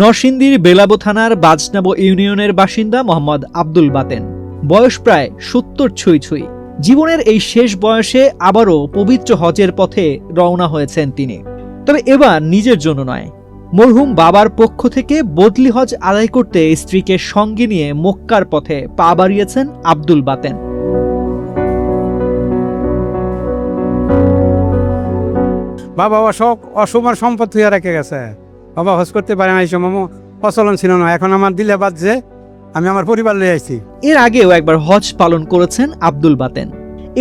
নরসিংদীর বেলাবো থানার বাজনাবো ইউনিয়নের বাসিন্দা মোহাম্মদ আব্দুল বাতেন। বয়স প্রায় ৭০ ছুঁই ছুঁই। জীবনের এই শেষ বয়সে আবারও পবিত্র হজের পথে রওনা হয়েছেন তিনি। তবে এবার নিজের জন্য নয়, মরহুম বাবার পক্ষ থেকে বদলি হজ আদায় করতে স্ত্রীকে সঙ্গে নিয়ে মক্কার পথে পা বাড়িয়েছেন আব্দুল বাতেন। বাবা অসমান সম্পদ হইয়া রেখে গেছে। বাবা হজ করতে পারে না, এই সময় প্রচলন ছিল না। এখন আমার দিলে বাজছে, আমি আমার পরিবার লয়ে আইছি। এর আগেও একবার হজ পালন করেছেন আব্দুল বাতেন।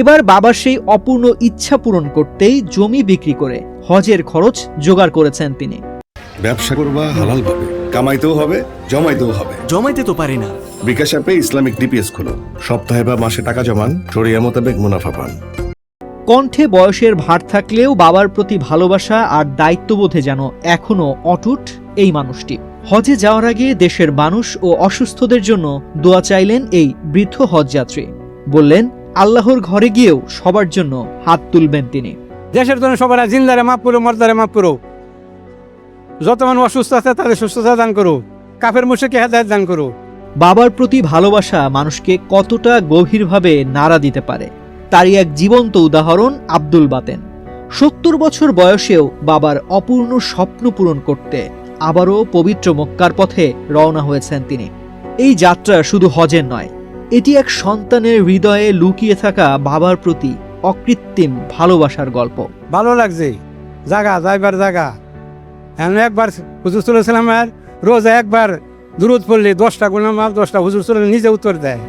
এবার বাবার সেই অপূর্ণ ইচ্ছা পূরণ করতেই জমি বিক্রি করে হজের খরচ জোগাড় করেছেন তিনি। ব্যবসা করবা হালাল ভাবে, কামাইতেও হবে, জমাইতেও হবে। জমাইতে তো পারি না। বিকাশ অ্যাপে ইসলামিক ডিপিএস খোলো, সপ্তাহে বা মাসে টাকা জমান, শরিয়া মোতাবেক মুনাফা পান। কণ্ঠে বয়সের ভার থাকলেও বাবার প্রতি ভালোবাসা আর দায়িত্ববোধে যেন এখনো অটুট এই মানুষটি। হজে যাওয়ার আগে দেশের মানুষ ও অসুস্থদের জন্য দোয়া চাইলেন এই বৃদ্ধ হজযাত্রী। বললেন, আল্লাহর ঘরে গিয়েও সবার জন্য হাত তুলবেন তিনি। দেশের জন্য সবার জিন্দারে মাফ করো, মর্দারে মাফ করো। যত মানুষ অসুস্থ আছে তাদের সুস্থতা দান করো, কাফের মুশরিককে হেদায়েত দান করো। বাবার প্রতি ভালোবাসা মানুষকে কতটা গভীরভাবে নাড়া দিতে পারে তারই এক জীবন্ত উদাহরণ আব্দুল বাতেন। ৭০ বছর বয়সেও বাবার অপূর্ণ স্বপ্ন পূরণ করতে আবারও পবিত্র মক্কার পথে রওনা হয়েছেন তিনি। এই যাত্রা শুধু হজের নয়, এটি এক সন্তানের হৃদয়ে লুকিয়ে থাকা বাবার প্রতি অকৃত্রিম ভালোবাসার গল্প। ভালো লাগছে যাইবার জায়গা। একবার হুজুর সাল্লাল্লাহু আলাইহি ওয়াসাল্লামের রোজা একবার দুরূদ পড়লে 10টা গুনাহ মাফ, 10টা হুজুর সাল্লাল্লাহু আলাইহি ওয়াসাল্লাম নিজে উত্তর দেয়।